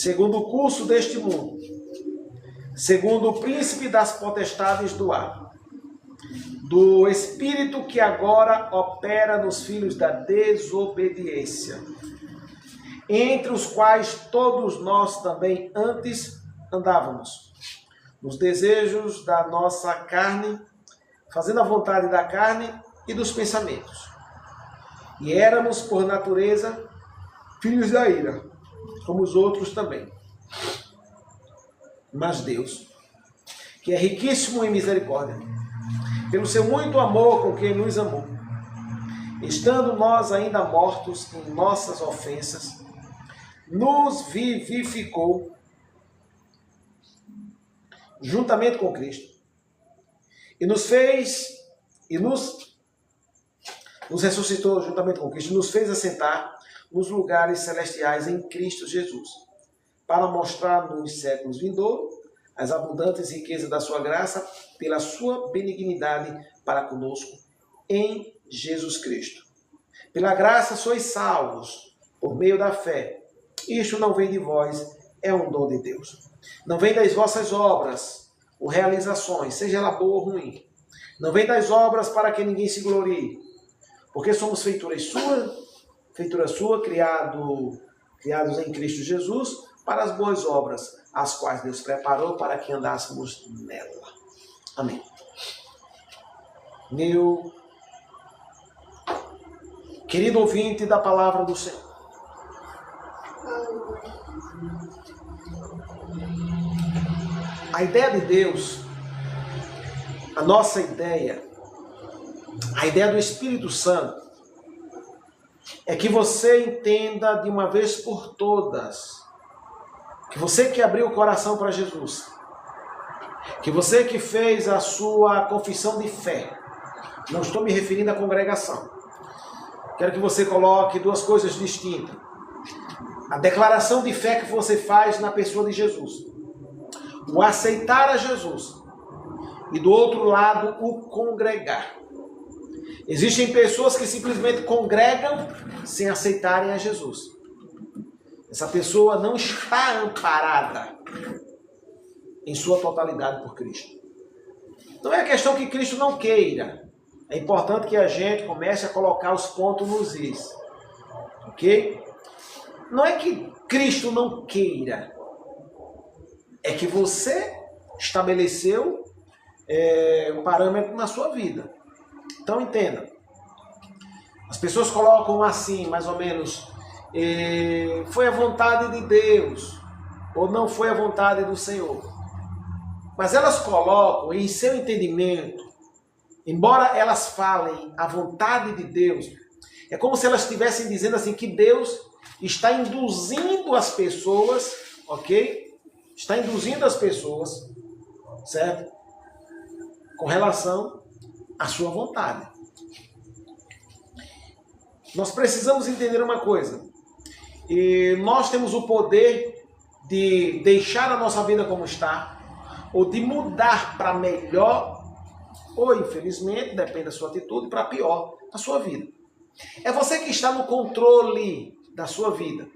segundo o curso deste mundo, segundo o príncipe das potestades do ar, do espírito que agora opera nos filhos da desobediência, entre os quais todos nós também antes andávamos, nos desejos da nossa carne, fazendo a vontade da carne e dos pensamentos. E éramos, por natureza, filhos da ira, como os outros também. Mas Deus, que é riquíssimo em misericórdia, pelo seu muito amor com que nos amou, estando nós ainda mortos em nossas ofensas, nos vivificou juntamente com Cristo e nos ressuscitou juntamente com Cristo, nos fez assentar nos lugares celestiais em Cristo Jesus, para mostrar nos séculos vindouros as abundantes riquezas da sua graça, pela sua benignidade para conosco em Jesus Cristo. Pela graça sois salvos, por meio da fé. Isto não vem de vós, é um dom de Deus. Não vem das vossas obras, ou realizações, seja ela boa ou ruim. Não vem das obras para que ninguém se glorie, porque somos feitura sua, criados em Cristo Jesus, para as boas obras, as quais Deus preparou para que andássemos nela. Amém. Meu querido ouvinte da palavra do Senhor, a ideia de Deus, a nossa ideia, a ideia do Espírito Santo, é que você entenda de uma vez por todas, que você que abriu o coração para Jesus, que você que fez a sua confissão de fé, não estou me referindo à congregação, quero que você coloque duas coisas distintas. A declaração de fé que você faz na pessoa de Jesus, o aceitar a Jesus, e do outro lado, o congregar. Existem pessoas que simplesmente congregam sem aceitarem a Jesus. Essa pessoa não está amparada em sua totalidade por Cristo. Não é questão que Cristo não queira. É importante que a gente comece a colocar os pontos nos is. Ok? Não é que Cristo não queira. É que você estabeleceu um parâmetro na sua vida. Então entenda. As pessoas colocam assim, mais ou menos, foi a vontade de Deus, ou não foi a vontade do Senhor. Mas elas colocam em seu entendimento, embora elas falem a vontade de Deus, é como se elas estivessem dizendo assim, que Deus está induzindo as pessoas, ok? Está induzindo as pessoas, certo? Com relação à sua vontade. Nós precisamos entender uma coisa. Nós temos o poder de deixar a nossa vida como está, ou de mudar para melhor, ou infelizmente, depende da sua atitude, para pior a sua vida. É você que está no controle da sua vida.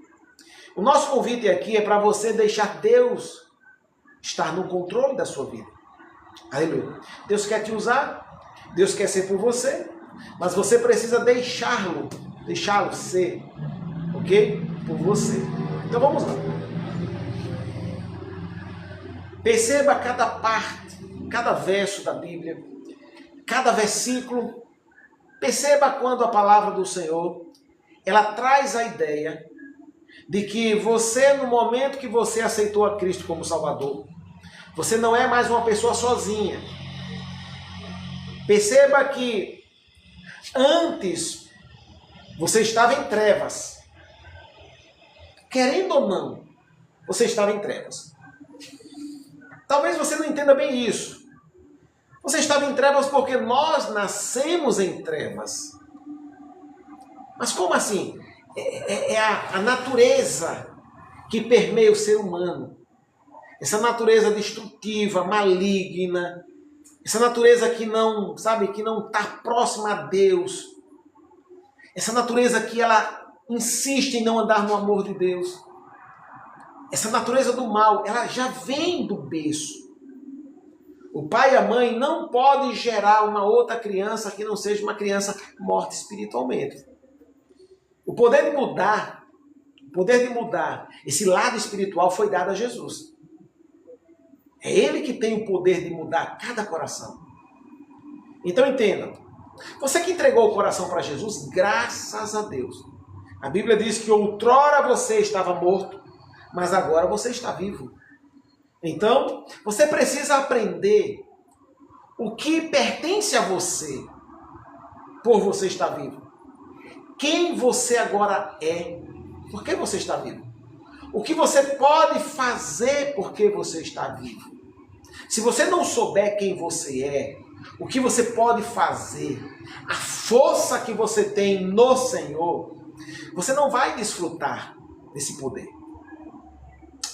O nosso convite aqui é para você deixar Deus estar no controle da sua vida. Aleluia. Deus quer te usar, Deus quer ser por você, mas você precisa deixá-lo ser, ok? Por você. Então vamos lá. Perceba cada parte, cada verso da Bíblia, cada versículo. Perceba quando a palavra do Senhor, ela traz a ideia de que você, no momento que você aceitou a Cristo como Salvador, você não é mais uma pessoa sozinha. Perceba que antes você estava em trevas. Querendo ou não, você estava em trevas. Talvez você não entenda bem isso. Você estava em trevas porque nós nascemos em trevas. Mas como assim? É a natureza que permeia o ser humano. Essa natureza destrutiva, maligna. Essa natureza que não, sabe, que não está próxima a Deus. Essa natureza que ela insiste em não andar no amor de Deus. essa natureza do mal, ela já vem do berço. O pai e a mãe não podem gerar uma outra criança que não seja uma criança morta espiritualmente. O poder de mudar esse lado espiritual foi dado a Jesus. É Ele que tem o poder de mudar cada coração. Então entendam, você que entregou o coração para Jesus, graças a Deus. A Bíblia diz que outrora você estava morto, mas agora você está vivo. Então, você precisa aprender o que pertence a você por você estar vivo. Quem você agora é, por que você está vivo. O que você pode fazer porque você está vivo. Se você não souber quem você é, o que você pode fazer, a força que você tem no Senhor, você não vai desfrutar desse poder.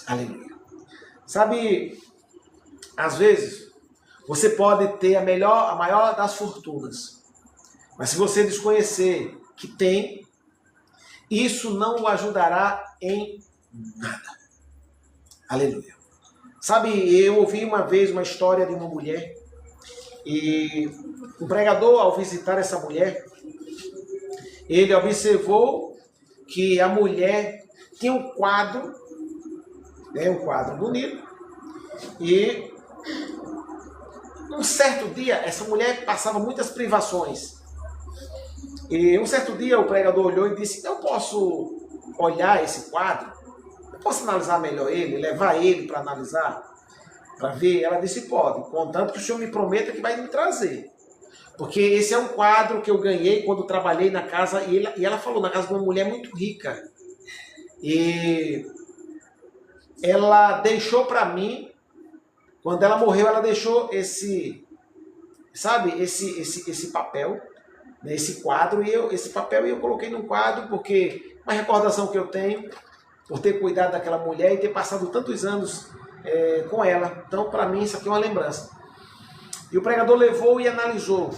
Aleluia. Sabe, às vezes, você pode ter a maior das fortunas, mas se você desconhecer que tem, isso não o ajudará em nada. Aleluia. Sabe, eu ouvi uma vez uma história de uma mulher, e o pregador, ao visitar essa mulher, ele observou que a mulher tinha um quadro bonito, e um certo dia, essa mulher passava muitas privações. E um certo dia o pregador olhou e disse: eu posso olhar esse quadro? Eu posso analisar melhor ele, levar ele para analisar, para ver? Ela disse: pode, contanto que o senhor me prometa que vai me trazer. Porque esse é um quadro que eu ganhei quando trabalhei na casa, e ela falou, na casa de uma mulher muito rica. E ela deixou para mim, quando ela morreu, ela deixou esse papel, né, esse quadro, e esse papel eu coloquei num quadro, porque uma recordação que eu tenho, por ter cuidado daquela mulher e ter passado tantos anos com ela. Então, para mim, isso aqui é uma lembrança. E o pregador levou e analisou.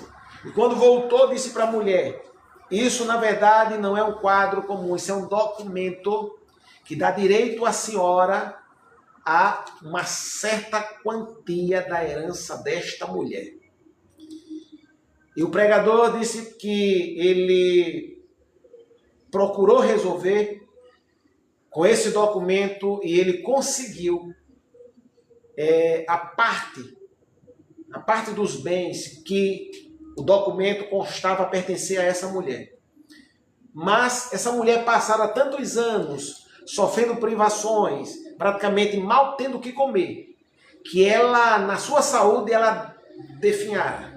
E quando voltou, disse para a mulher: isso, na verdade, não é um quadro comum, isso é um documento que dá direito à senhora a uma certa quantia da herança desta mulher. E o pregador disse que ele procurou resolver com esse documento e ele conseguiu a parte dos bens que o documento constava pertencer a essa mulher. Mas essa mulher passara tantos anos sofrendo privações, praticamente mal tendo o que comer, que ela, na sua saúde, ela definhara.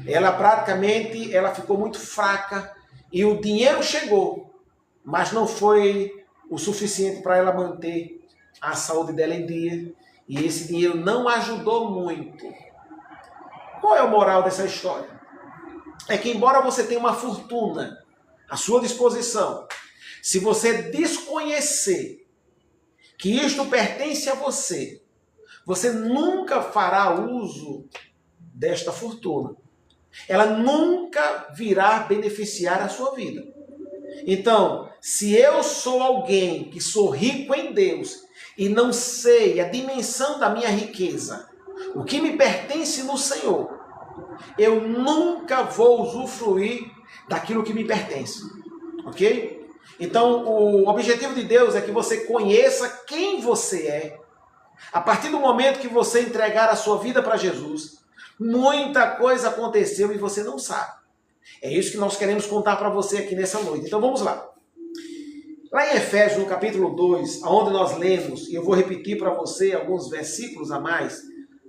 Ela ficou muito fraca e o dinheiro chegou, mas não foi o suficiente para ela manter a saúde dela em dia, e esse dinheiro não ajudou muito. Qual é a moral dessa história? É que embora você tenha uma fortuna à sua disposição, se você desconhecer que isto pertence a você, você nunca fará uso desta fortuna. Ela nunca virá beneficiar a sua vida. Então, se eu sou alguém que sou rico em Deus e não sei a dimensão da minha riqueza, o que me pertence no Senhor, eu nunca vou usufruir daquilo que me pertence. Ok? Então, o objetivo de Deus é que você conheça quem você é. A partir do momento que você entregar a sua vida para Jesus, muita coisa aconteceu e você não sabe. É isso que nós queremos contar para você aqui nessa noite. Então vamos lá. Lá em Efésios, no capítulo 2, onde nós lemos, e eu vou repetir para você alguns versículos a mais,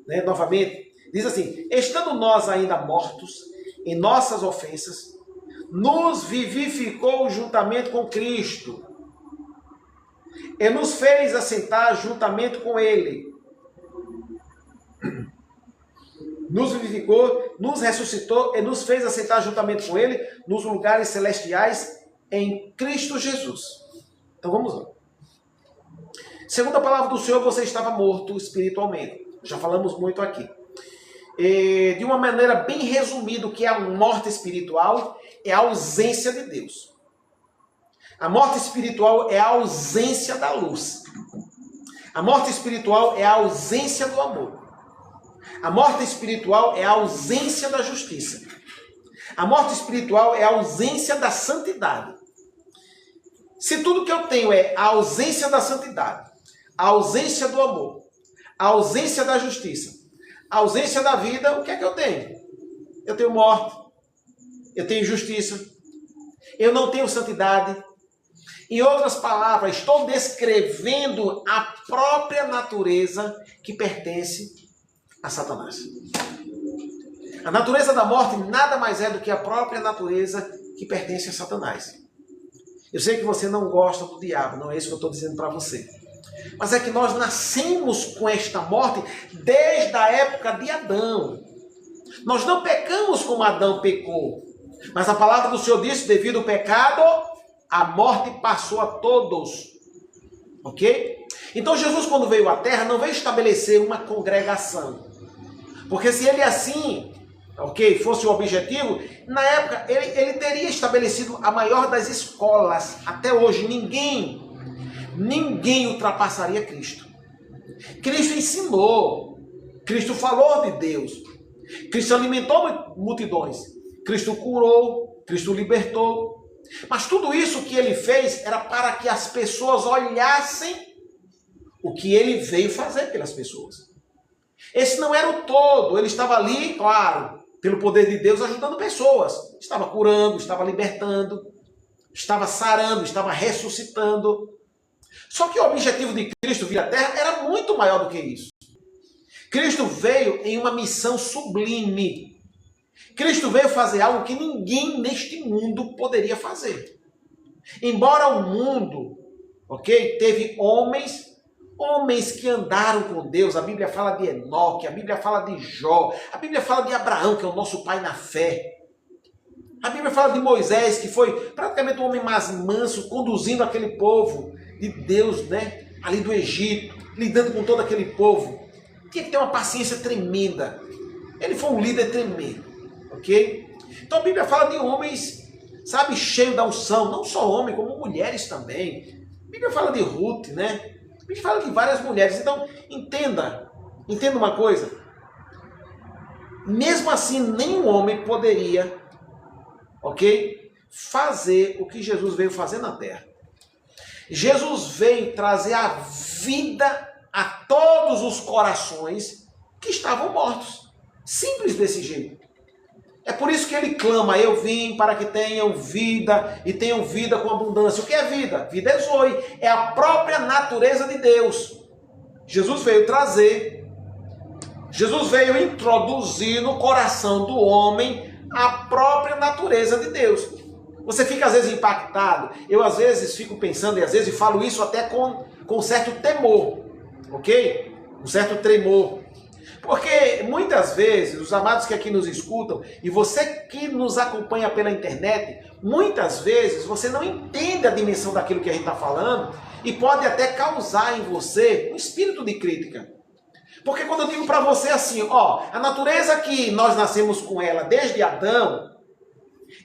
né, novamente, diz assim: estando nós ainda mortos em nossas ofensas, nos vivificou juntamente com Cristo e nos fez assentar juntamente com Ele. Nos vivificou, nos ressuscitou e nos fez assentar juntamente com Ele nos lugares celestiais em Cristo Jesus. Então vamos lá. Segundo a palavra do Senhor, você estava morto espiritualmente. Já falamos muito aqui. E, de uma maneira bem resumida, o que é a morte espiritual é a ausência de Deus. A morte espiritual é a ausência da luz. A morte espiritual é a ausência do amor. A morte espiritual é a ausência da justiça. A morte espiritual é a ausência da santidade. Se tudo que eu tenho é a ausência da santidade, a ausência do amor, a ausência da justiça, a ausência da vida, o que é que eu tenho? Eu tenho morte, eu tenho injustiça, eu não tenho santidade. Em outras palavras, estou descrevendo a própria natureza que pertence a Satanás. A natureza da morte nada mais é do que a própria natureza que pertence a Satanás. Eu sei que você não gosta do diabo, não é isso que eu estou dizendo para você. Mas é que nós nascemos com esta morte desde a época de Adão. Nós não pecamos como Adão pecou. Mas a palavra do Senhor disse, devido ao pecado, a morte passou a todos. Ok? Então Jesus, quando veio à Terra, não veio estabelecer uma congregação. Porque se ele assim, ok, fosse o objetivo, na época ele teria estabelecido a maior das escolas. Até hoje ninguém ultrapassaria Cristo. Cristo ensinou, Cristo falou de Deus, Cristo alimentou multidões, Cristo curou, Cristo libertou. Mas tudo isso que ele fez era para que as pessoas olhassem o que ele veio fazer pelas pessoas. Esse não era o todo, ele estava ali, claro, pelo poder de Deus, ajudando pessoas. Estava curando, estava libertando, estava sarando, estava ressuscitando. Só que o objetivo de Cristo vir à Terra era muito maior do que isso. Cristo veio em uma missão sublime. Cristo veio fazer algo que ninguém neste mundo poderia fazer. Embora o mundo, ok, teve homens que andaram com Deus. A Bíblia fala de Enoque, a Bíblia fala de Jó, a Bíblia fala de Abraão, que é o nosso pai na fé. A Bíblia fala de Moisés, que foi praticamente o homem mais manso, conduzindo aquele povo de Deus, né, ali do Egito, lidando com todo aquele povo. Tinha que ter uma paciência tremenda. Ele foi um líder tremendo, ok? Então a Bíblia fala de homens, sabe, cheios da unção, não só homens, como mulheres também. A Bíblia fala de Ruth, né? A Bíblia fala de várias mulheres. Então, entenda uma coisa. Mesmo assim, nenhum homem poderia, ok, fazer o que Jesus veio fazer na terra. Jesus veio trazer a vida a todos os corações que estavam mortos. Simples desse jeito. É por isso que ele clama, eu vim para que tenham vida e tenham vida com abundância. O que é vida? Vida é zoe, é a própria natureza de Deus. Jesus veio trazer, Jesus veio introduzir no coração do homem a própria natureza de Deus. Você fica às vezes impactado, eu às vezes fico pensando, e às vezes falo isso até com certo temor, ok? Um certo tremor. Porque muitas vezes, os amados que aqui nos escutam, e você que nos acompanha pela internet, muitas vezes você não entende a dimensão daquilo que a gente está falando e pode até causar em você um espírito de crítica. Porque quando eu digo para você assim, ó, a natureza que nós nascemos com ela desde Adão,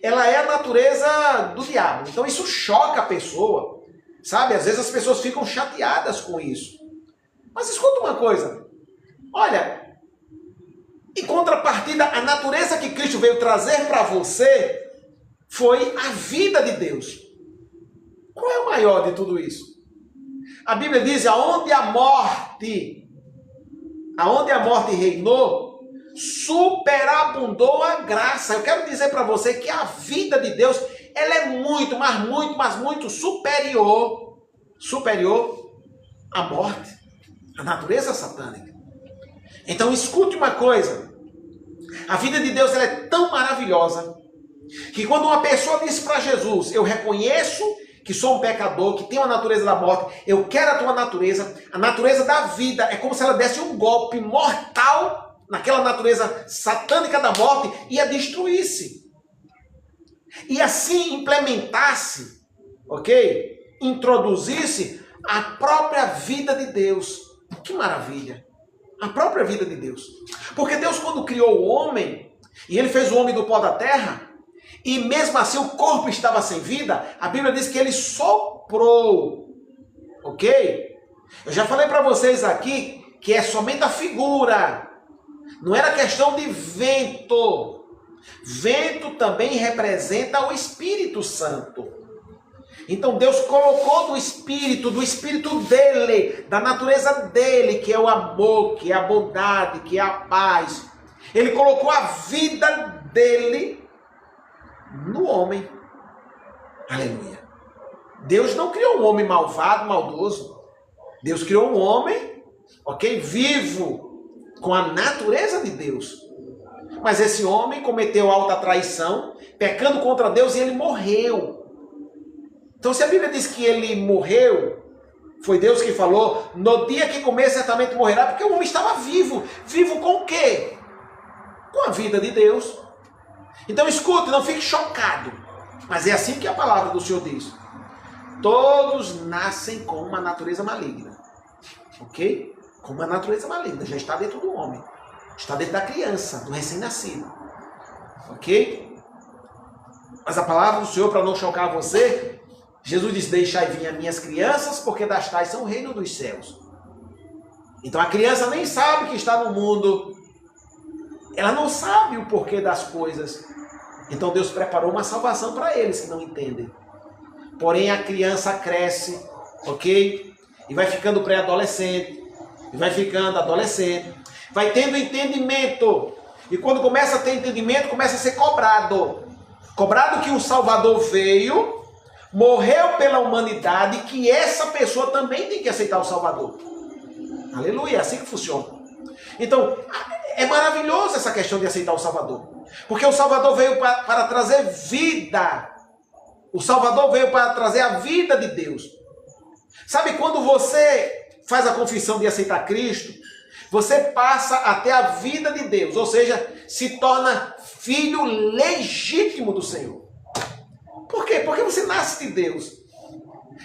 ela é a natureza do diabo. Então isso choca a pessoa, sabe? Às vezes as pessoas ficam chateadas com isso. Mas escuta uma coisa, olha, em contrapartida, a natureza que Cristo veio trazer para você foi a vida de Deus. Qual é o maior de tudo isso? A Bíblia diz, aonde a morte reinou, superabundou a graça. Eu quero dizer para você que a vida de Deus, ela é muito, mas muito superior à morte, à natureza satânica. Então escute uma coisa, a vida de Deus ela é tão maravilhosa, que quando uma pessoa diz para Jesus, eu reconheço que sou um pecador, que tenho a natureza da morte, eu quero a tua natureza, a natureza da vida, é como se ela desse um golpe mortal naquela natureza satânica da morte e a destruísse. E assim implementasse, ok? Introduzisse a própria vida de Deus. Que maravilha! A própria vida de Deus. Porque Deus, quando criou o homem, e ele fez o homem do pó da terra, e mesmo assim o corpo estava sem vida, a Bíblia diz que ele soprou, ok? Eu já falei para vocês aqui que é somente a figura. Não era questão de vento. Vento também representa o Espírito Santo. Então Deus colocou do Espírito dele, da natureza dele, que é o amor, que é a bondade, que é a paz. Ele colocou a vida dele no homem. Aleluia. Deus não criou um homem malvado, maldoso. Deus criou um homem, ok, vivo, com a natureza de Deus. Mas esse homem cometeu alta traição, pecando contra Deus, e ele morreu. Então, se a Bíblia diz que ele morreu, foi Deus que falou, no dia que comer certamente morrerá, porque o homem estava vivo. Vivo com o quê? Com a vida de Deus. Então escute, não fique chocado. Mas é assim que a palavra do Senhor diz. Todos nascem com uma natureza maligna. Ok? Com uma natureza maligna. Já está dentro do homem. Está dentro da criança, do recém-nascido. Ok? Mas a palavra do Senhor, para não chocar você, Jesus diz, deixai vir as minhas crianças, porque das tais são o reino dos céus. Então a criança nem sabe que está no mundo. Ela não sabe o porquê das coisas. Então Deus preparou uma salvação para eles que não entendem. Porém a criança cresce, ok? E vai ficando pré-adolescente. E vai ficando adolescente. Vai tendo entendimento. E quando começa a ter entendimento, começa a ser cobrado. Cobrado que o Salvador veio, morreu pela humanidade, que essa pessoa também tem que aceitar o Salvador. Aleluia, é assim que funciona. Então, é maravilhoso essa questão de aceitar o Salvador. Porque o Salvador veio para trazer vida. O Salvador veio para trazer a vida de Deus. Sabe quando você faz a confissão de aceitar Cristo, você passa até a vida de Deus. Ou seja, se torna filho legítimo do Senhor. Por quê? Porque você nasce de Deus.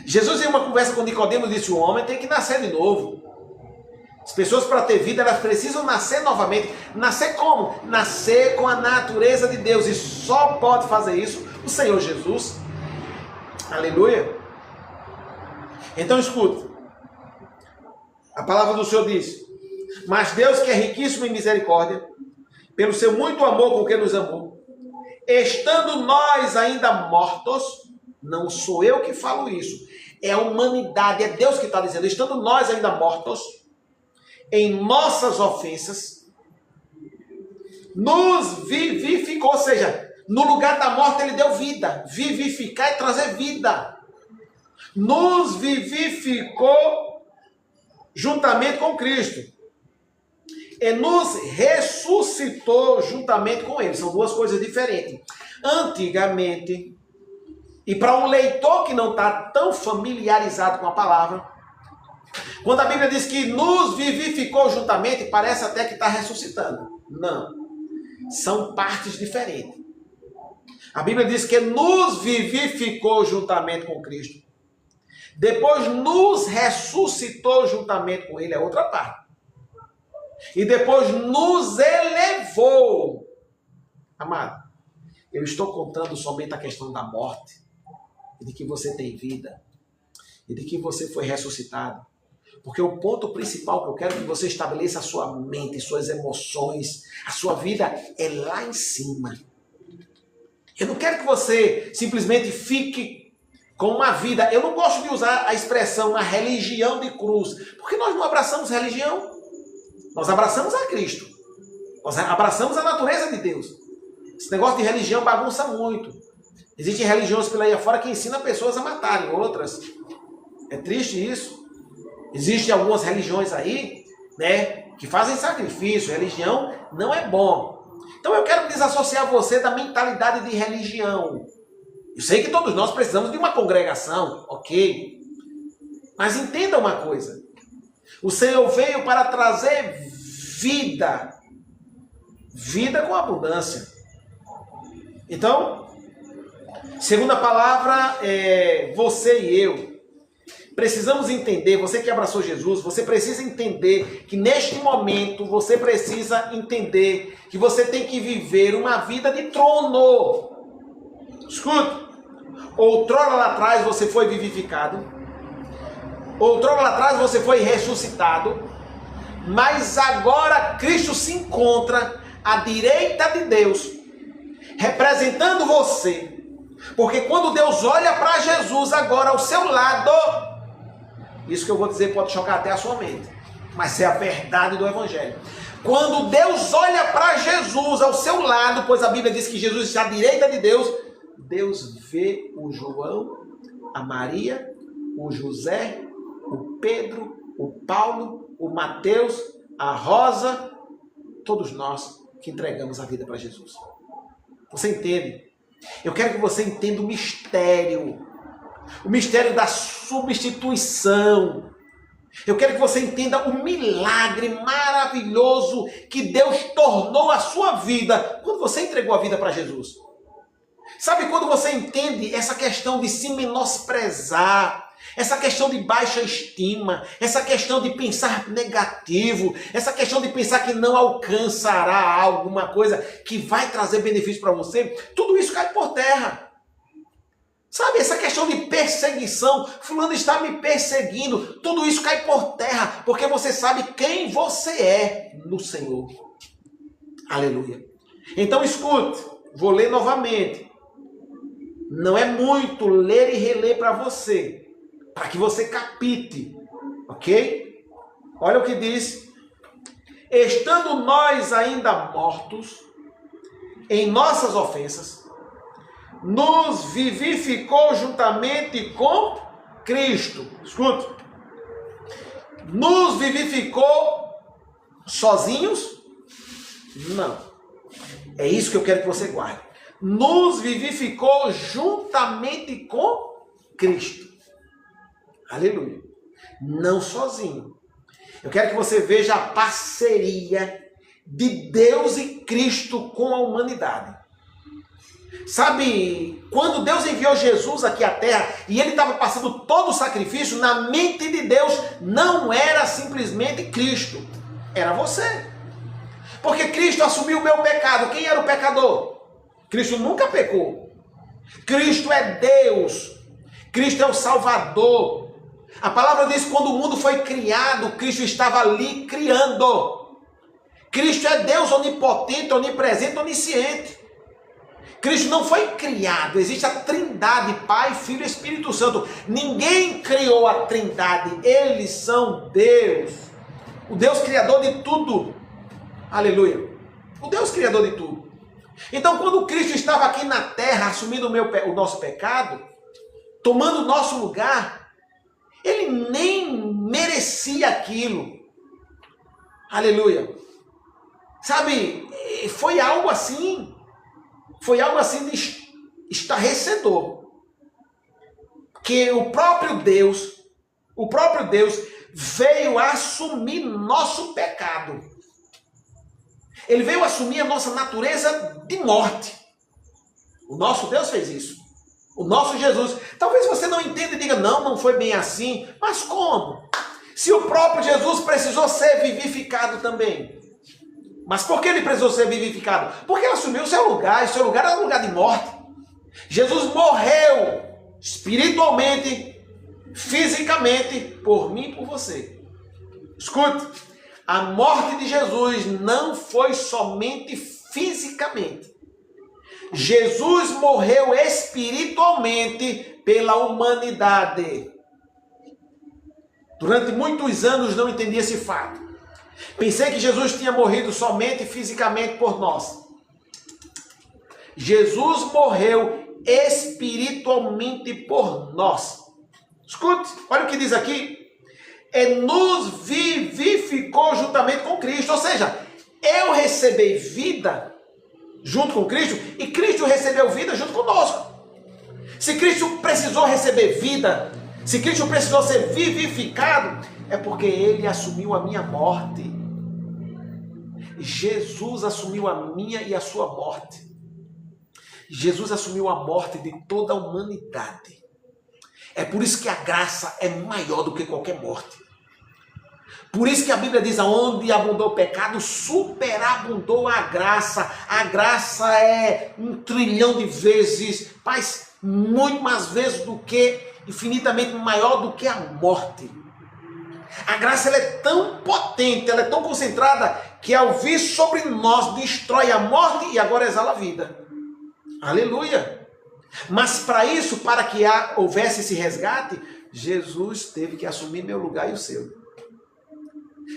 Jesus, em uma conversa com Nicodemos, disse: o homem tem que nascer de novo. As pessoas, para ter vida, elas precisam nascer novamente. Nascer como? Nascer com a natureza de Deus. E só pode fazer isso o Senhor Jesus. Aleluia. Então escuta. A palavra do Senhor diz: mas Deus, que é riquíssimo em misericórdia, pelo seu muito amor com que nos amou, estando nós ainda mortos, não sou eu que falo isso, é a humanidade, é Deus que está dizendo, estando nós ainda mortos, em nossas ofensas, nos vivificou, ou seja, no lugar da morte ele deu vida, vivificar e trazer vida, nos vivificou juntamente com Cristo, e nos ressuscitou juntamente com ele. São duas coisas diferentes. Antigamente, e para um leitor que não está tão familiarizado com a palavra, quando a Bíblia diz que nos vivificou juntamente, parece até que está ressuscitando. Não. São partes diferentes. A Bíblia diz que nos vivificou juntamente com Cristo. Depois nos ressuscitou juntamente com ele, é outra parte. E depois nos elevou. Amado, eu estou contando somente a questão da morte, e de que você tem vida, e de que você foi ressuscitado. Porque o ponto principal que eu quero que você estabeleça a sua mente, suas emoções, a sua vida é lá em cima. Eu não quero que você simplesmente fique com uma vida. Eu não gosto de usar a expressão uma religião de cruz, porque nós não abraçamos religião. Nós abraçamos a Cristo. Nós abraçamos a natureza de Deus. Esse negócio de religião bagunça muito. Existem religiões pela aí afora que ensinam pessoas a matarem outras. É triste isso. Existem algumas religiões aí, né, que fazem sacrifício. Religião não é bom. Então eu quero desassociar você da mentalidade de religião. Eu sei que todos nós precisamos de uma congregação, ok? Mas entenda uma coisa. O Senhor veio para trazer vida. Vida com abundância. Então, segunda palavra, você e eu precisamos entender, você que abraçou Jesus, você precisa entender que neste momento você precisa entender que você tem que viver uma vida de trono. Escuta, outrora lá atrás você foi vivificado. Outrora lá atrás você foi ressuscitado, mas agora Cristo se encontra à direita de Deus, representando você. Porque quando Deus olha para Jesus agora ao seu lado, isso que eu vou dizer pode chocar até a sua mente, mas é a verdade do Evangelho. Quando Deus olha para Jesus ao seu lado, pois a Bíblia diz que Jesus está à direita de Deus, Deus vê o João, a Maria, o José, o Pedro, o Paulo, o Mateus, a Rosa, todos nós que entregamos a vida para Jesus. Você entende? Eu quero que você entenda o mistério da substituição. Eu quero que você entenda o milagre maravilhoso que Deus tornou a sua vida quando você entregou a vida para Jesus. Sabe quando você entende essa questão de se menosprezar, essa questão de baixa estima, essa questão de pensar negativo, essa questão de pensar que não alcançará alguma coisa que vai trazer benefício para você, tudo isso cai por terra. Sabe, essa questão de perseguição, fulano está me perseguindo, tudo isso cai por terra, porque você sabe quem você é no Senhor. Aleluia. Então escute, vou ler novamente. Não é muito ler e reler para você, para que você capite, ok? Olha o que diz. Estando nós ainda mortos em nossas ofensas, nos vivificou juntamente com Cristo. Escuta. Nos vivificou sozinhos? Não. É isso que eu quero que você guarde. Nos vivificou juntamente com Cristo. Aleluia. Não sozinho. Eu quero que você veja a parceria de Deus e Cristo com a humanidade. Sabe, quando Deus enviou Jesus aqui à terra e ele estava passando todo o sacrifício, na mente de Deus não era simplesmente Cristo, era você. Porque Cristo assumiu o meu pecado. Quem era o pecador? Cristo nunca pecou. Cristo é Deus. Cristo é o Salvador. A palavra diz que quando o mundo foi criado, Cristo estava ali criando. Cristo é Deus onipotente, onipresente, onisciente. Cristo não foi criado, existe a Trindade, Pai, Filho e Espírito Santo. Ninguém criou a Trindade, eles são Deus. O Deus criador de tudo. Aleluia. O Deus criador de tudo. Então, quando Cristo estava aqui na terra, assumindo o nosso pecado, tomando o nosso lugar, ele nem merecia aquilo. Aleluia. Sabe, foi algo assim de estarrecedor. Que o próprio Deus veio assumir nosso pecado. Ele veio assumir a nossa natureza de morte. O nosso Deus fez isso. O nosso Jesus. Talvez você não entenda e diga, não foi bem assim. Mas como? Se o próprio Jesus precisou ser vivificado também. Mas por que ele precisou ser vivificado? Porque ele assumiu o seu lugar. E o seu lugar era um lugar de morte. Jesus morreu espiritualmente, fisicamente, por mim e por você. Escute. A morte de Jesus não foi somente fisicamente. Jesus morreu espiritualmente pela humanidade. Durante muitos anos não entendi esse fato. Pensei que Jesus tinha morrido somente fisicamente por nós. Jesus morreu espiritualmente por nós. Escute, olha o que diz aqui. Nos vivificou juntamente com Cristo. Ou seja, eu recebi vida junto com Cristo e Cristo recebeu vida junto conosco. Se Cristo precisou receber vida, se Cristo precisou ser vivificado, é porque ele assumiu a minha morte. Jesus assumiu a minha e a sua morte. Jesus assumiu a morte de toda a humanidade. É por isso que a graça é maior do que qualquer morte. Por isso que a Bíblia diz, aonde abundou o pecado, superabundou a graça. A graça é 1 trilhão de vezes, mas muito mais vezes do que, infinitamente maior do que a morte. A graça ela é tão potente, ela é tão concentrada, que ao vir sobre nós, destrói a morte e agora exala a vida. Aleluia! Mas para isso, para que houvesse esse resgate, Jesus teve que assumir meu lugar e o seu.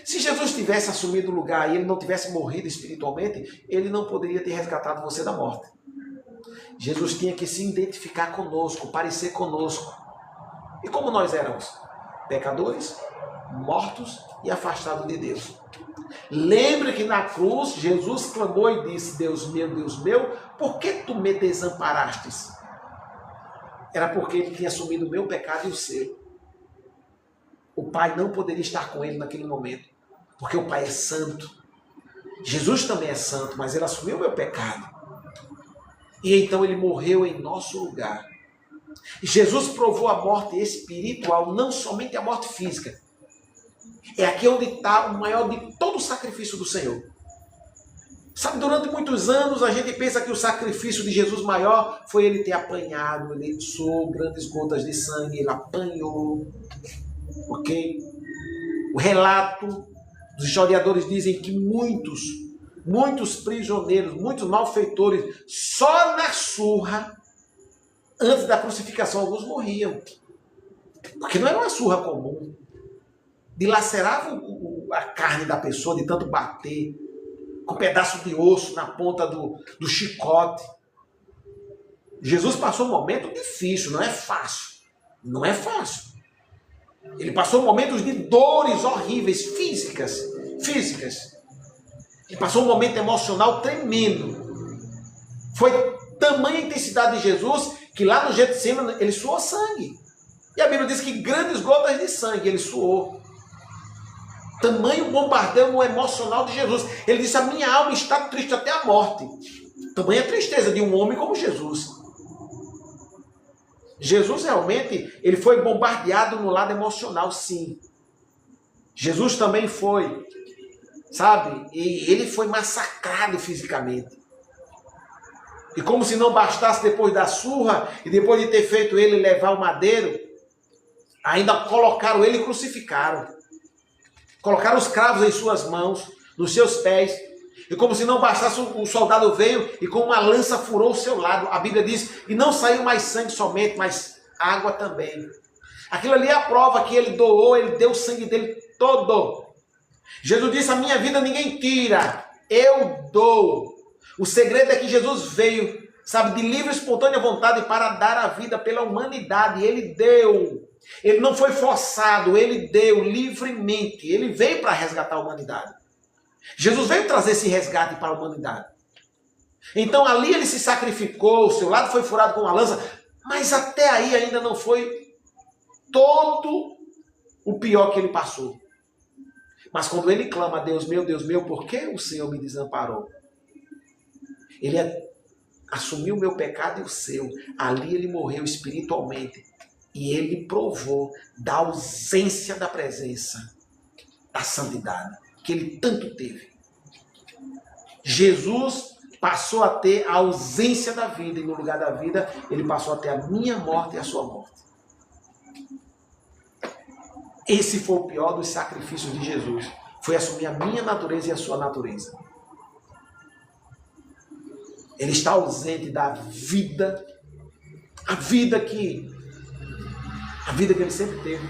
Se Jesus tivesse assumido o lugar e ele não tivesse morrido espiritualmente, ele não poderia ter resgatado você da morte. Jesus tinha que se identificar conosco, parecer conosco. E como nós éramos? Pecadores, mortos e afastados de Deus. Lembre que na cruz, Jesus clamou e disse: Deus meu, por que tu me desamparastes? Era porque ele tinha assumido o meu pecado e o seu. O Pai não poderia estar com ele naquele momento, porque o Pai é santo. Jesus também é santo, mas ele assumiu o meu pecado. E então ele morreu em nosso lugar. Jesus provou a morte espiritual, não somente a morte física. É aqui onde está o maior de todo o sacrifício do Senhor. Sabe, durante muitos anos a gente pensa que o sacrifício de Jesus maior foi ele ter apanhado, ele suou grandes gotas de sangue, ele apanhou. Ok? O relato dos historiadores dizem que muitos prisioneiros, muitos malfeitores, só na surra, antes da crucificação, alguns morriam. Porque não era uma surra comum. Dilacerava a carne da pessoa de tanto bater, com um pedaço de osso na ponta do chicote. Jesus passou um momento difícil, não é fácil. Não é fácil. Ele passou momentos de dores horríveis, físicas. Ele passou um momento emocional tremendo. Foi tamanha a intensidade de Jesus que lá no Getsemane ele suou sangue. E a Bíblia diz que grandes gotas de sangue ele suou. Tamanho bombardeio no emocional de Jesus. Ele disse: a minha alma está triste até a morte. Tamanha tristeza de um homem como Jesus. Jesus realmente, ele foi bombardeado no lado emocional, sim. Jesus também foi, sabe? E ele foi massacrado fisicamente. E como se não bastasse depois da surra, e depois de ter feito ele levar o madeiro, ainda colocaram ele e crucificaram. Colocaram os cravos em suas mãos, nos seus pés. E como se não bastasse, o soldado veio e com uma lança furou o seu lado. A Bíblia diz, e não saiu mais sangue somente, mas água também. Aquilo ali é a prova que ele doou, ele deu o sangue dele todo. Jesus disse: a minha vida ninguém tira, eu dou. O segredo é que Jesus veio, sabe, de livre e espontânea vontade para dar a vida pela humanidade. Ele deu. Ele não foi forçado, ele deu livremente. Ele veio para resgatar a humanidade. Jesus veio trazer esse resgate para a humanidade. Então ali ele se sacrificou, o seu lado foi furado com uma lança, mas até aí ainda não foi todo o pior que ele passou. Mas quando ele clama: Deus meu, por que o Senhor me desamparou? Ele assumiu o meu pecado e o seu. Ali ele morreu espiritualmente. E ele provou da ausência da presença, da santidade, que ele tanto teve. Jesus passou a ter a ausência da vida, e no lugar da vida, ele passou a ter a minha morte e a sua morte. Esse foi o pior dos sacrifícios de Jesus. Foi assumir a minha natureza e a sua natureza. Ele está ausente da vida, a vida que ele sempre teve.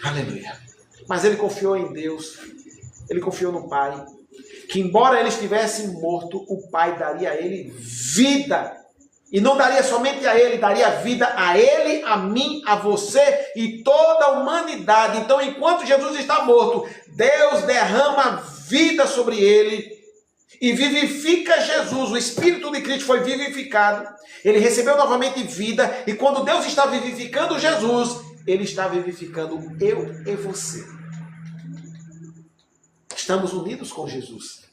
Aleluia. Mas ele confiou em Deus, ele confiou no Pai, que embora ele estivesse morto, o Pai daria a ele vida. E não daria somente a ele, daria vida a ele, a mim, a você e toda a humanidade. Então, enquanto Jesus está morto, Deus derrama vida sobre ele e vivifica Jesus. O Espírito de Cristo foi vivificado. Ele recebeu novamente vida. E quando Deus está vivificando Jesus, ele está vivificando eu e você. Estamos unidos com Jesus.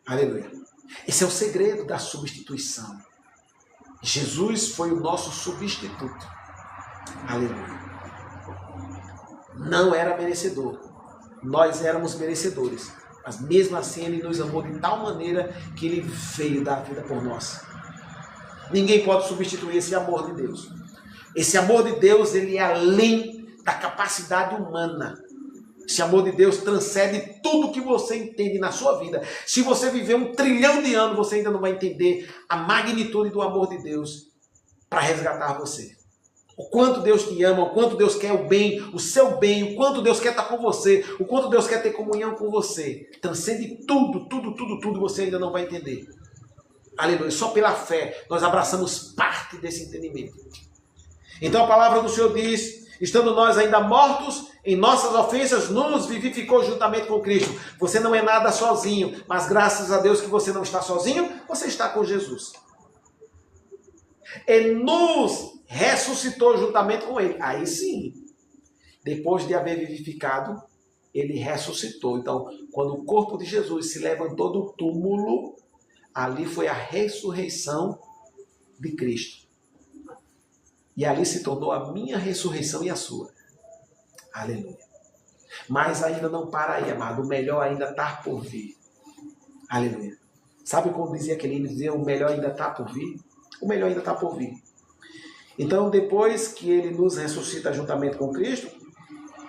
Aleluia. Esse é o segredo da substituição. Jesus foi o nosso substituto. Aleluia. Não era merecedor. Nós éramos merecedores. Mas mesmo assim ele nos amou de tal maneira que ele veio dar a vida por nós. Ninguém pode substituir esse amor de Deus. Esse amor de Deus, ele é além da capacidade humana. Esse amor de Deus transcende tudo que você entende na sua vida. Se você viver 1 trilhão de anos, você ainda não vai entender a magnitude do amor de Deus para resgatar você. O quanto Deus te ama, o quanto Deus quer o bem, o seu bem, o quanto Deus quer estar com você, o quanto Deus quer ter comunhão com você. Transcende tudo, você ainda não vai entender. Aleluia. Só pela fé nós abraçamos parte desse entendimento. Então a palavra do Senhor diz, estando nós ainda mortos em nossas ofensas, nos vivificou juntamente com Cristo. Você não é nada sozinho, mas graças a Deus que você não está sozinho, você está com Jesus. Ele nos ressuscitou juntamente com Ele. Aí sim, depois de haver vivificado, Ele ressuscitou. Então, quando o corpo de Jesus se levantou do túmulo, ali foi a ressurreição de Cristo. E ali se tornou a minha ressurreição e a sua. Aleluia. Mas ainda não para aí, amado. O melhor ainda está por vir. Aleluia. Sabe como dizia aquele hino? Dizia, o melhor ainda está por vir? O melhor ainda está por vir. Então, depois que ele nos ressuscita juntamente com Cristo,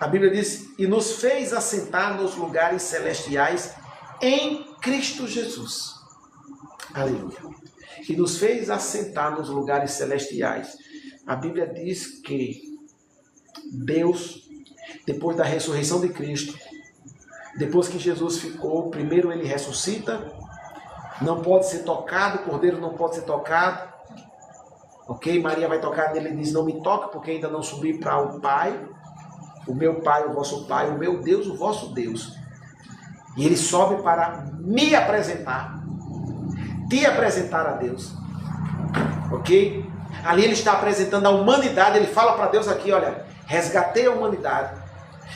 a Bíblia diz, e nos fez assentar nos lugares celestiais em Cristo Jesus. Aleluia. E nos fez assentar nos lugares celestiais. A Bíblia diz que Deus, depois da ressurreição de Cristo, depois que Jesus ficou, primeiro ele ressuscita, não pode ser tocado, o cordeiro não pode ser tocado, ok? Maria vai tocar nele e diz, não me toque, porque ainda não subi para o Pai, o meu Pai, o vosso Pai, o meu Deus, o vosso Deus. E ele sobe para me apresentar, te apresentar a Deus, ok? Ali ele está apresentando a humanidade, ele fala para Deus aqui, olha, resgatei a humanidade.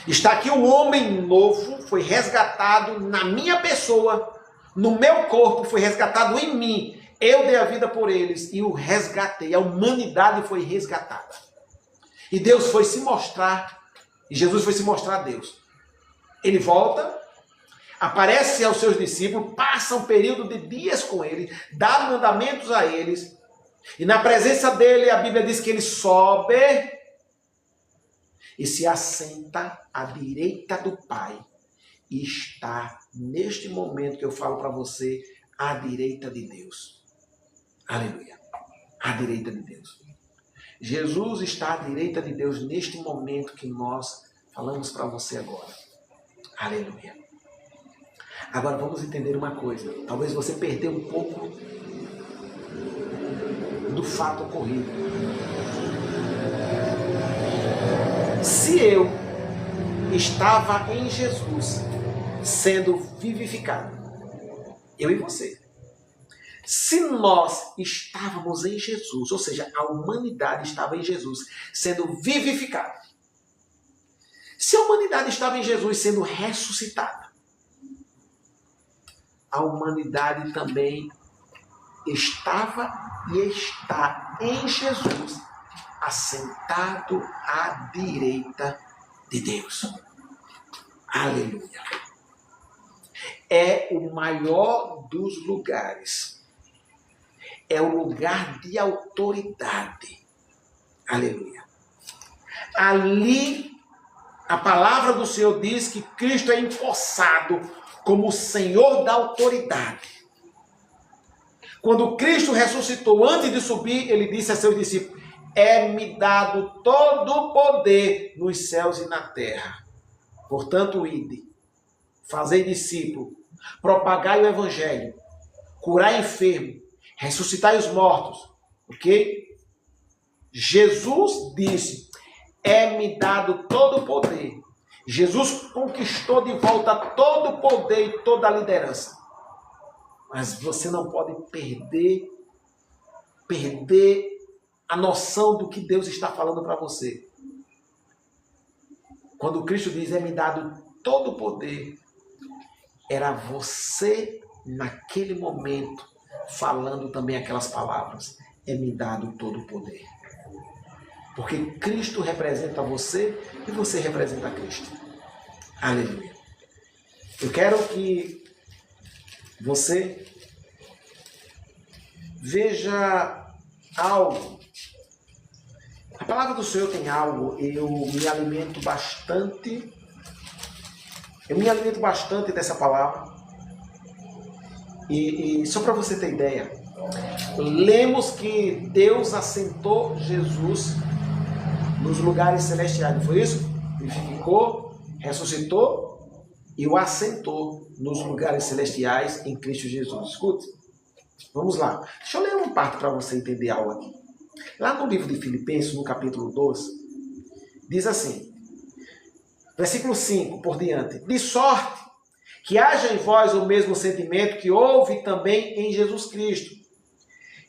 Está aqui um homem novo, foi resgatado na minha pessoa, no meu corpo, foi resgatado em mim. Eu dei a vida por eles e o resgatei. A humanidade foi resgatada. E Deus foi se mostrar, e Jesus foi se mostrar a Deus. Ele volta, aparece aos seus discípulos, passa um período de dias com ele, dá mandamentos a eles, e na presença dele, a Bíblia diz que ele sobe e se assenta à direita do Pai. E está, neste momento que eu falo para você, à direita de Deus. Aleluia. À direita de Deus. Jesus está à direita de Deus neste momento que nós falamos para você agora. Aleluia. Agora vamos entender uma coisa. Talvez você perdeu um pouco do fato ocorrido. Se eu estava em Jesus, sendo vivificado, eu e você, se nós estávamos em Jesus, ou seja, a humanidade estava em Jesus, sendo vivificada, se a humanidade estava em Jesus sendo ressuscitada, a humanidade também estava e está em Jesus, assentado à direita de Deus. Aleluia. É o maior dos lugares. É o lugar de autoridade. Aleluia. Ali, a palavra do Senhor diz que Cristo é empossado como o Senhor da autoridade. Quando Cristo ressuscitou, antes de subir, ele disse a seus discípulos, é-me dado todo o poder nos céus e na terra. Portanto, ide, fazei discípulo, propagai o evangelho, curai enfermo, ressuscitai os mortos. Ok? Jesus disse, é-me dado todo o poder. Jesus conquistou de volta todo o poder e toda a liderança. Mas você não pode perder a noção do que Deus está falando para você. Quando Cristo diz, é-me dado todo o poder, era você, naquele momento, falando também aquelas palavras, é-me dado todo o poder. Porque Cristo representa você e você representa Cristo. Aleluia. Eu quero que você veja algo A palavra do Senhor tem algo, eu me alimento bastante dessa palavra. E só para você ter ideia, lemos que Deus assentou Jesus nos lugares celestiais, não foi isso? Vivificou, ressuscitou e o assentou nos lugares celestiais em Cristo Jesus. Escute, vamos lá. Deixa eu ler uma parte para você entender algo aqui. Lá no livro de Filipenses, no capítulo 12, diz assim, versículo 5 por diante: de sorte que haja em vós o mesmo sentimento que houve também em Jesus Cristo,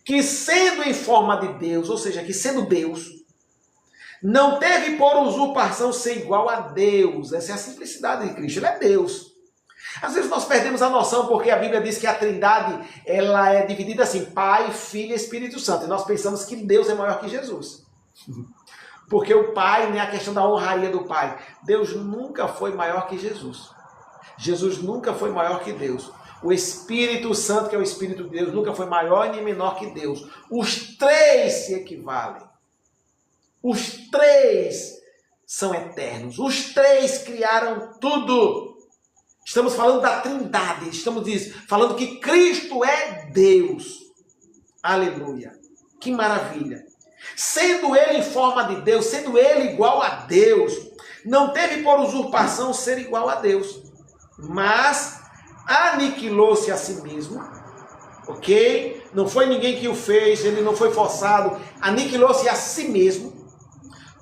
que sendo em forma de Deus, ou seja, que sendo Deus, não teve por usurpação ser igual a Deus. Essa é a simplicidade de Cristo, ele é Deus. Às vezes nós perdemos a noção porque a Bíblia diz que a Trindade ela é dividida assim, Pai, Filho e Espírito Santo. E nós pensamos que Deus é maior que Jesus. Porque o Pai, né, a questão da honraria do Pai. Deus nunca foi maior que Jesus. Jesus nunca foi maior que Deus. O Espírito Santo, que é o Espírito de Deus, nunca foi maior nem menor que Deus. Os três se equivalem. Os três são eternos. Os três criaram tudo. Estamos falando da Trindade. Estamos falando que Cristo é Deus. Aleluia. Que maravilha. Sendo ele em forma de Deus, sendo ele igual a Deus, não teve por usurpação ser igual a Deus, mas aniquilou-se a si mesmo, ok? Não foi ninguém que o fez, ele não foi forçado, aniquilou-se a si mesmo,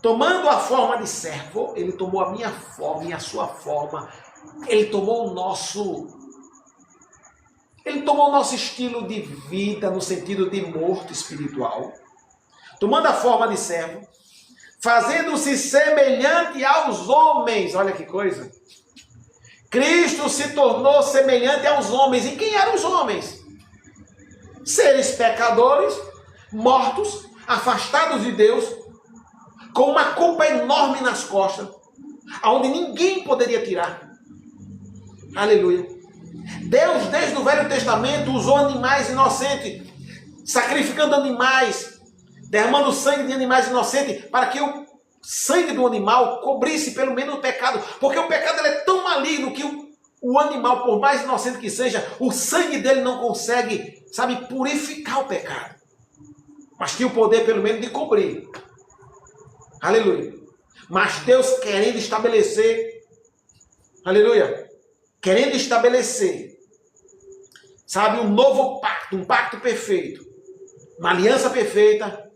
tomando a forma de servo. Ele tomou a minha forma e a sua forma, ele tomou o nosso estilo de vida no sentido de morto espiritual, tomando a forma de servo, fazendo-se semelhante aos homens. Olha que coisa. Cristo se tornou semelhante aos homens. E quem eram os homens? Seres pecadores, mortos, afastados de Deus, com uma culpa enorme nas costas, aonde ninguém poderia tirar. Aleluia. Deus, desde o Velho Testamento, usou animais inocentes, sacrificando animais, derramando sangue de animais inocentes, para que o sangue do animal cobrisse pelo menos o pecado, porque o pecado ele é tão maligno que o animal, por mais inocente que seja, o sangue dele não consegue, purificar o pecado, mas tinha o poder pelo menos de cobrir. Aleluia. Mas Deus querendo estabelecer, aleluia, querendo estabelecer, um novo pacto, um pacto perfeito, uma aliança perfeita,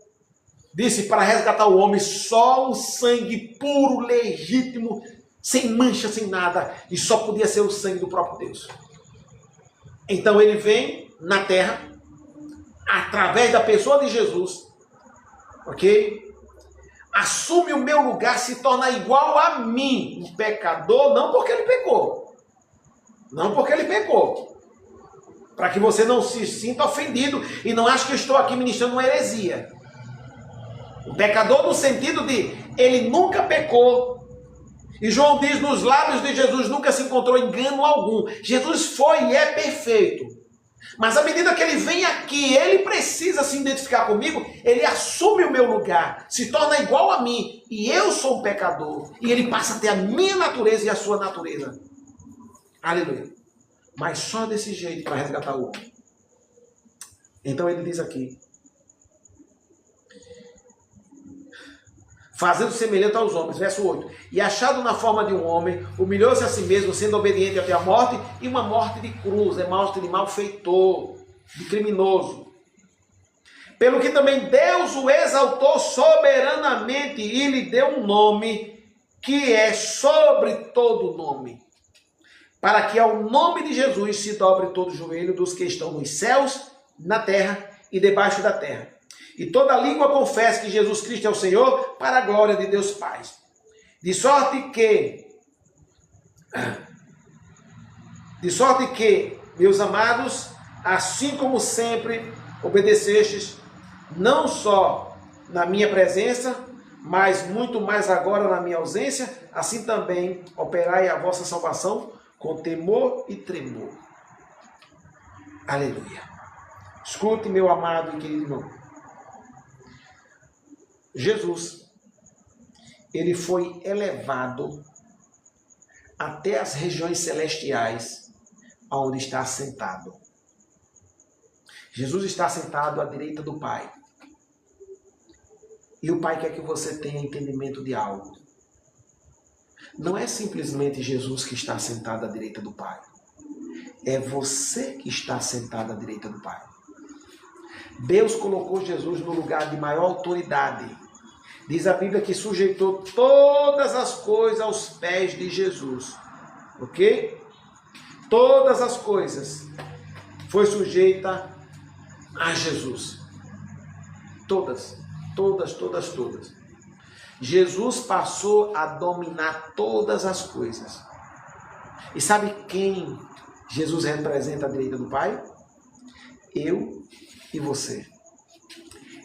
disse para resgatar o homem só o sangue puro, legítimo, sem mancha, sem nada, e só podia ser o sangue do próprio Deus. Então ele vem na terra, através da pessoa de Jesus, ok? Assume o meu lugar, se torna igual a mim, um pecador, não porque ele pecou. Não porque ele pecou. Para que você não se sinta ofendido e não ache que eu estou aqui ministrando uma heresia. O pecador no sentido de ele nunca pecou. E João diz, nos lábios de Jesus nunca se encontrou engano algum. Jesus foi e é perfeito. Mas à medida que ele vem aqui, ele precisa se identificar comigo, ele assume o meu lugar, se torna igual a mim, e eu sou um pecador, e ele passa a ter a minha natureza e a sua natureza. Aleluia. Mas só desse jeito para resgatar o homem. Então ele diz aqui, fazendo semelhante aos homens, verso 8, e achado na forma de um homem, humilhou-se a si mesmo, sendo obediente até a morte, e uma morte de cruz, morte de malfeitor, de criminoso. Pelo que também Deus o exaltou soberanamente, e lhe deu um nome, que é sobre todo nome, para que ao nome de Jesus se dobre todo o joelho dos que estão nos céus, na terra e debaixo da terra. E toda língua confesse que Jesus Cristo é o Senhor, para a glória de Deus Pai. De sorte que, meus amados, assim como sempre obedecestes, não só na minha presença, mas muito mais agora na minha ausência, assim também operai a vossa salvação com temor e tremor. Aleluia. Escute, meu amado e querido irmão. Jesus ele foi elevado até as regiões celestiais, onde está sentado. Jesus está sentado à direita do Pai. E o Pai quer que você tenha entendimento de algo. Não é simplesmente Jesus que está sentado à direita do Pai. É você que está sentado à direita do Pai. Deus colocou Jesus no lugar de maior autoridade. Diz a Bíblia que sujeitou todas as coisas aos pés de Jesus. Ok? Todas as coisas foi sujeita a Jesus. Todas. Jesus passou a dominar todas as coisas. E sabe quem Jesus representa à direita do Pai? Eu e você.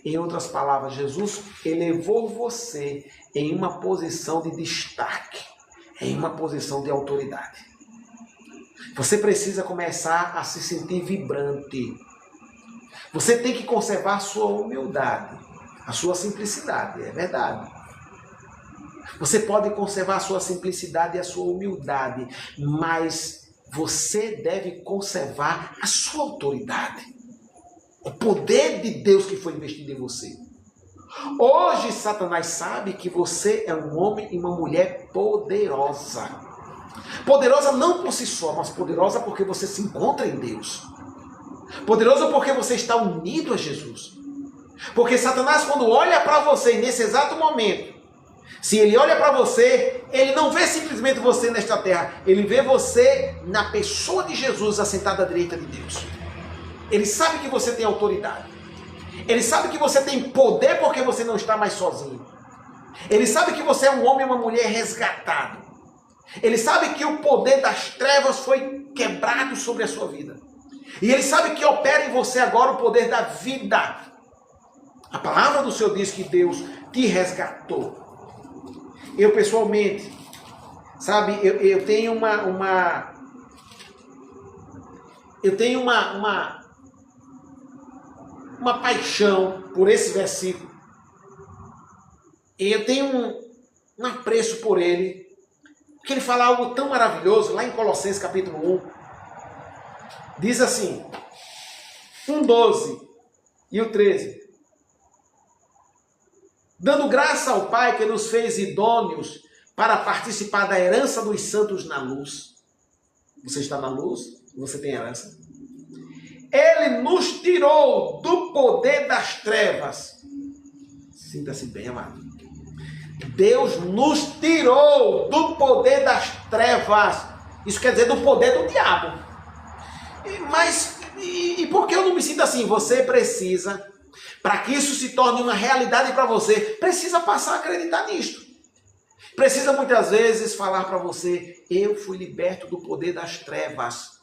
Em outras palavras, Jesus elevou você em uma posição de destaque, em uma posição de autoridade. Você precisa começar a se sentir vibrante. Você tem que conservar a sua humildade, a sua simplicidade, é verdade. Você pode conservar a sua simplicidade e a sua humildade, mas você deve conservar a sua autoridade. O poder de Deus que foi investido em você. Hoje, Satanás sabe que você é um homem e uma mulher poderosa. Poderosa não por si só, mas poderosa porque você se encontra em Deus. Poderosa porque você está unido a Jesus. Porque Satanás, quando olha para você nesse exato momento, se ele olha para você, ele não vê simplesmente você nesta terra. Ele vê você na pessoa de Jesus assentado à direita de Deus. Ele sabe que você tem autoridade. Ele sabe que você tem poder porque você não está mais sozinho. Ele sabe que você é um homem e uma mulher resgatado. Ele sabe que o poder das trevas foi quebrado sobre a sua vida. E ele sabe que opera em você agora o poder da vida. A palavra do Senhor diz que Deus te resgatou. Eu pessoalmente, sabe, eu tenho uma paixão por esse versículo. E eu tenho um apreço por ele. Porque ele fala algo tão maravilhoso, lá em Colossenses capítulo 1. Diz assim, 1:12 e o 13. Dando graça ao Pai que nos fez idôneos para participar da herança dos santos na luz. Você está na luz, você tem herança. Ele nos tirou do poder das trevas. Sinta-se bem, amado. Deus nos tirou do poder das trevas. Isso quer dizer do poder do diabo. Mas por que eu não me sinto assim? Você precisa, para que isso se torne uma realidade para você, precisa passar a acreditar nisto. Precisa muitas vezes falar para você, eu fui liberto do poder das trevas.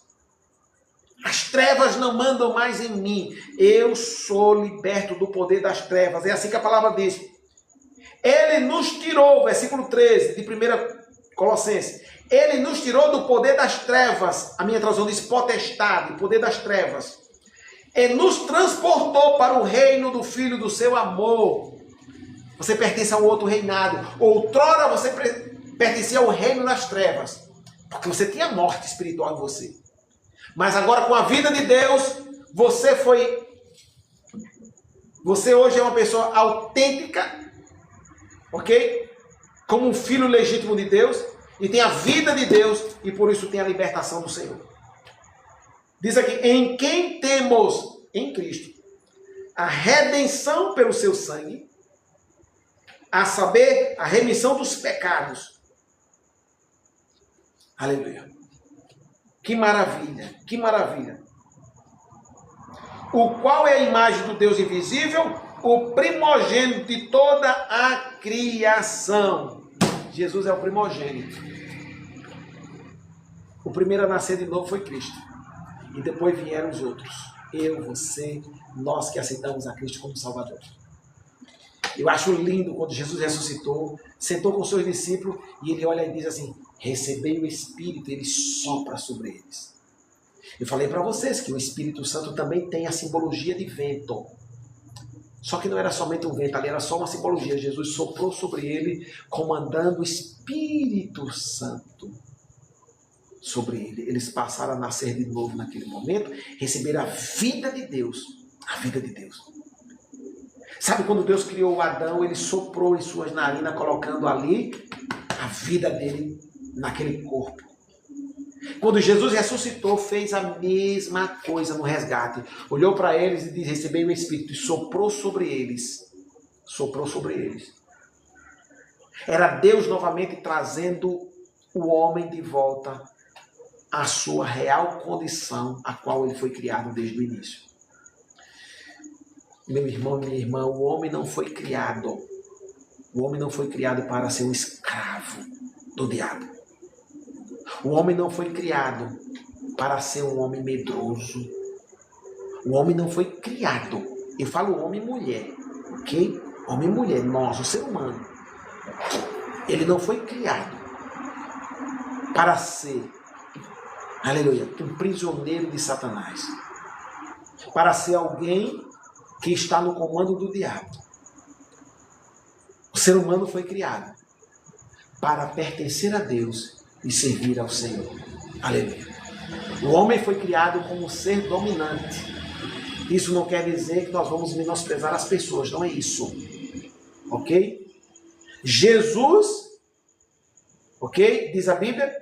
As trevas não mandam mais em mim. Eu sou liberto do poder das trevas. É assim que a palavra diz. Ele nos tirou, versículo 13 de 1 Colossenses. Ele nos tirou do poder das trevas. A minha tradução diz potestade, poder das trevas. E nos transportou para o reino do Filho do seu amor. Você pertence a um outro reinado. Outrora você pertencia ao reino das trevas. Porque você tinha morte espiritual em você. Mas agora com a vida de Deus, você hoje é uma pessoa autêntica, ok? Como um filho legítimo de Deus, e tem a vida de Deus, e por isso tem a libertação do Senhor. Diz aqui, em quem temos, em Cristo, a redenção pelo seu sangue, a saber, a remissão dos pecados. Aleluia. Que maravilha, que maravilha. O qual é a imagem do Deus invisível, o primogênito de toda a criação. Jesus é o primogênito. O primeiro a nascer de novo foi Cristo. E depois vieram os outros. Eu, você, nós que aceitamos a Cristo como Salvador. Eu acho lindo quando Jesus ressuscitou, sentou com os seus discípulos e ele olha e diz assim, recebei o Espírito, ele sopra sobre eles. Eu falei para vocês que o Espírito Santo também tem a simbologia de vento. Só que não era somente um vento, ali era só uma simbologia. Jesus soprou sobre ele, comandando o Espírito Santo sobre ele. Eles passaram a nascer de novo naquele momento, receberam a vida de Deus. A vida de Deus. Sabe quando Deus criou o Adão, ele soprou em suas narinas, colocando ali a vida dele naquele corpo. Quando Jesus ressuscitou, fez a mesma coisa no resgate. Olhou para eles e disse, recebei o Espírito, e soprou sobre eles. Soprou sobre eles. Era Deus novamente trazendo o homem de volta à sua real condição, a qual ele foi criado desde o início. Meu irmão, minha irmã, o homem não foi criado. O homem não foi criado para ser um escravo do diabo. O homem não foi criado para ser um homem medroso. O homem não foi criado. Eu falo homem e mulher, ok? Homem e mulher, nós, o ser humano. Ele não foi criado para ser, aleluia, um prisioneiro de Satanás. Para ser alguém que está no comando do diabo. O ser humano foi criado para pertencer a Deus e servir ao Senhor. Aleluia. O homem foi criado como um ser dominante. Isso não quer dizer que nós vamos menosprezar as pessoas, não é isso. Ok? Jesus, ok? Diz a Bíblia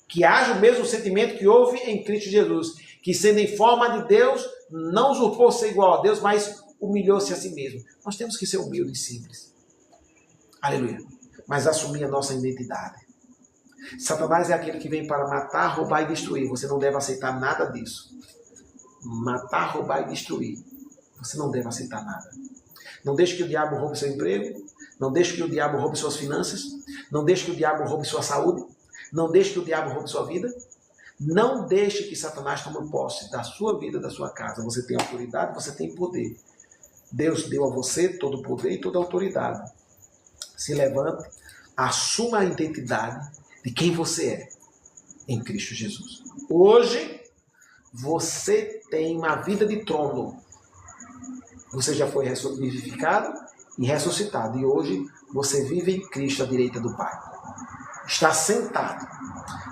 que haja o mesmo sentimento que houve em Cristo Jesus, que sendo em forma de Deus, não usurpou ser igual a Deus, mas humilhou-se a si mesmo. Nós temos que ser humildes e simples. Aleluia. Mas assumir a nossa identidade. Satanás é aquele que vem para matar, roubar e destruir. Você não deve aceitar nada disso. Matar, roubar e destruir. Você não deve aceitar nada. Não deixe que o diabo roube seu emprego. Não deixe que o diabo roube suas finanças. Não deixe que o diabo roube sua saúde. Não deixe que o diabo roube sua vida. Não deixe que Satanás tome posse da sua vida, da sua casa. Você tem autoridade, você tem poder. Deus deu a você todo o poder e toda a autoridade. Se levante, assuma a identidade de quem você é em Cristo Jesus. Hoje, você tem uma vida de trono. Você já foi vivificado e ressuscitado. E hoje, você vive em Cristo à direita do Pai. Está sentado.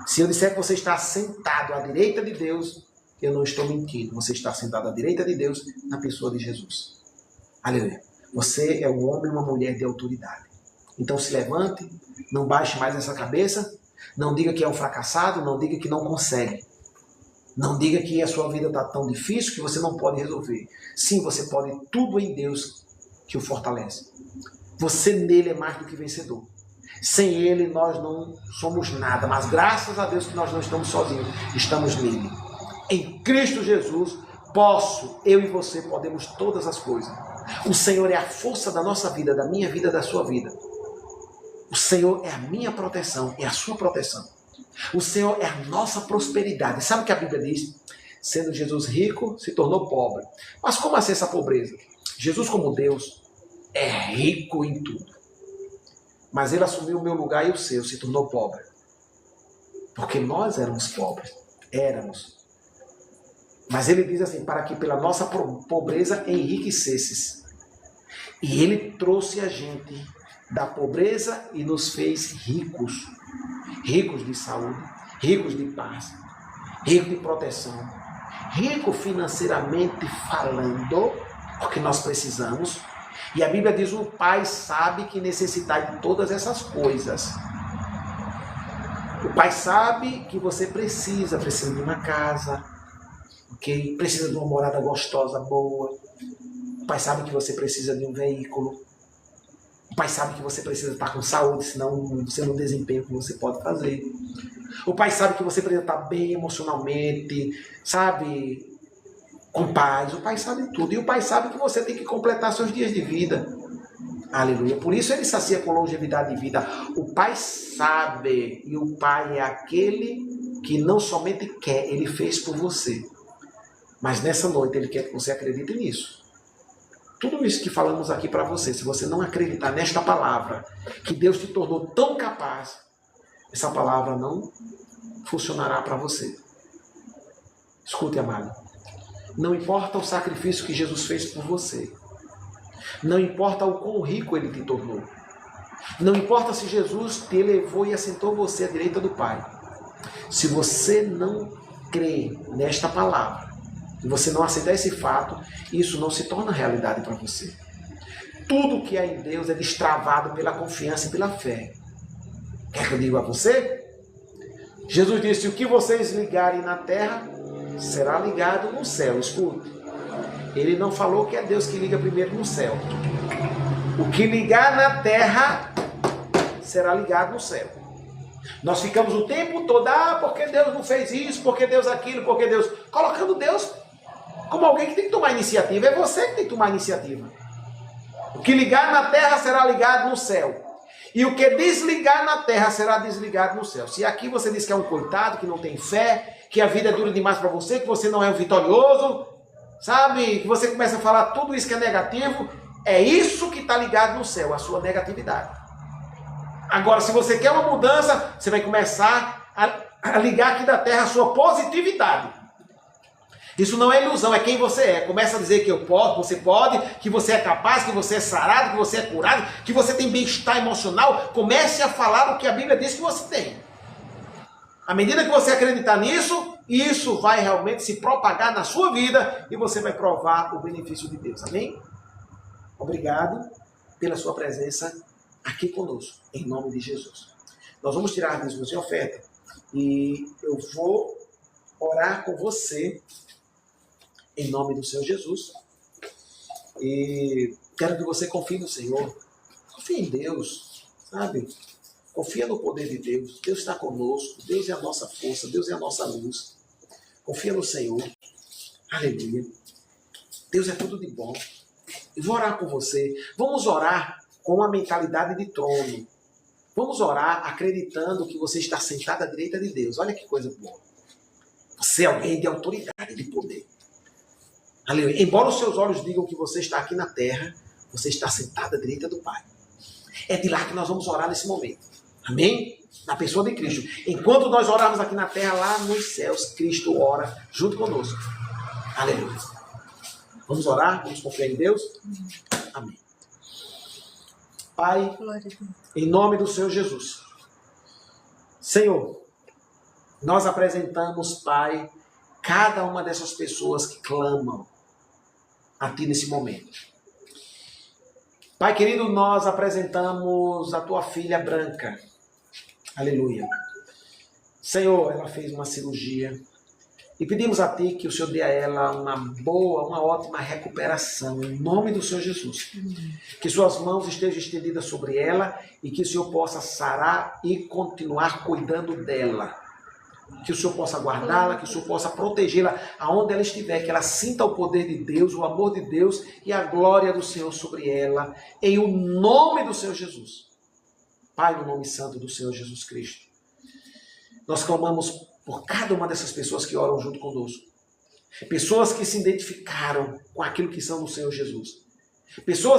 Se eu disser que você está sentado à direita de Deus, eu não estou mentindo. Você está sentado à direita de Deus na pessoa de Jesus. Aleluia. Você é um homem e uma mulher de autoridade. Então se levante, não baixe mais essa cabeça, não diga que é um fracassado, não diga que não consegue. Não diga que a sua vida está tão difícil que você não pode resolver. Sim, você pode tudo em Deus que o fortalece. Você nele é mais do que vencedor. Sem ele nós não somos nada, mas graças a Deus que nós não estamos sozinhos, estamos nele. Em Cristo Jesus, eu e você podemos todas as coisas. O Senhor é a força da nossa vida, da minha vida, da sua vida. O Senhor é a minha proteção, é a sua proteção. O Senhor é a nossa prosperidade. Sabe o que a Bíblia diz? Sendo Jesus rico, se tornou pobre. Mas como assim essa pobreza? Jesus, como Deus, é rico em tudo. Mas ele assumiu o meu lugar e o seu, se tornou pobre. Porque nós éramos pobres. Éramos. Mas ele diz assim, para que pela nossa pobreza enriquecesses. E ele trouxe a gente da pobreza e nos fez ricos. Ricos de saúde, ricos de paz, ricos de proteção, ricos financeiramente falando, porque nós precisamos. E a Bíblia diz, o Pai sabe que necessitar de todas essas coisas. O Pai sabe que você precisa de uma casa, ok? Precisa de uma morada gostosa, boa. O Pai sabe que você precisa de um veículo. O Pai sabe que você precisa estar com saúde, senão você não desempenha o que você pode fazer. O Pai sabe que você precisa estar bem emocionalmente, sabe, com paz. O Pai sabe tudo. E o Pai sabe que você tem que completar seus dias de vida. Aleluia. Por isso ele sacia com longevidade de vida. O Pai sabe. E o Pai é aquele que não somente quer, ele fez por você. Mas nessa noite ele quer que você acredite nisso. Tudo isso que falamos aqui para você, se você não acreditar nesta palavra, que Deus te tornou tão capaz, essa palavra não funcionará para você. Escute, amado. Não importa o sacrifício que Jesus fez por você. Não importa o quão rico ele te tornou. Não importa se Jesus te elevou e assentou você à direita do Pai. Se você não crê nesta palavra, e você não aceitar esse fato, isso não se torna realidade para você. Tudo que há em Deus é destravado pela confiança e pela fé. Quer que eu diga a você? Jesus disse, o que vocês ligarem na terra, será ligado no céu. Escute. Ele não falou que é Deus que liga primeiro no céu. O que ligar na terra, será ligado no céu. Nós ficamos o tempo todo, porque Deus não fez isso, porque Deus aquilo, porque Deus... colocando Deus como alguém que tem que tomar iniciativa. É você que tem que tomar iniciativa. O que ligar na terra será ligado no céu. E o que desligar na terra será desligado no céu. Se aqui você diz que é um coitado, que não tem fé, que a vida é dura demais para você, que você não é um vitorioso, sabe? Que você começa a falar tudo isso que é negativo, é isso que está ligado no céu, a sua negatividade. Agora, se você quer uma mudança, você vai começar a ligar aqui da terra a sua positividade. Isso não é ilusão, é quem você é. Começa a dizer que eu posso, você pode, que você é capaz, que você é sarado, que você é curado, que você tem bem-estar emocional. Comece a falar o que a Bíblia diz que você tem. À medida que você acreditar nisso, isso vai realmente se propagar na sua vida e você vai provar o benefício de Deus. Amém? Obrigado pela sua presença aqui conosco, em nome de Jesus. Nós vamos tirar dízimos de oferta e eu vou orar com você em nome do Senhor Jesus. E quero que você confie no Senhor. Confie em Deus, sabe? Confia no poder de Deus. Deus está conosco. Deus é a nossa força. Deus é a nossa luz. Confia no Senhor. Aleluia. Deus é tudo de bom. Eu vou orar com você. Vamos orar com uma mentalidade de trono. Vamos orar acreditando que você está sentado à direita de Deus. Olha que coisa boa. Você é alguém de autoridade, de poder. Aleluia. Embora os seus olhos digam que você está aqui na terra, você está sentado à direita do Pai. É de lá que nós vamos orar nesse momento. Amém? Na pessoa de Cristo. Enquanto nós orarmos aqui na terra, lá nos céus, Cristo ora junto conosco. Aleluia. Vamos orar? Vamos confiar em Deus? Amém. Pai, em nome do Senhor Jesus. Senhor, nós apresentamos, Pai, cada uma dessas pessoas que clamam a Ti nesse momento. Pai querido, nós apresentamos a Tua filha Branca. Aleluia. Senhor, ela fez uma cirurgia e pedimos a Ti que o Senhor dê a ela uma boa, uma ótima recuperação, em nome do Senhor Jesus. Que Suas mãos estejam estendidas sobre ela e que o Senhor possa sarar e continuar cuidando dela. Que o Senhor possa guardá-la, que o Senhor possa protegê-la aonde ela estiver, que ela sinta o poder de Deus, o amor de Deus e a glória do Senhor sobre ela, em o nome do Senhor Jesus. Pai, no nome santo do Senhor Jesus Cristo, nós clamamos por cada uma dessas pessoas que oram junto conosco. Pessoas que se identificaram com aquilo que são no Senhor Jesus. Pessoas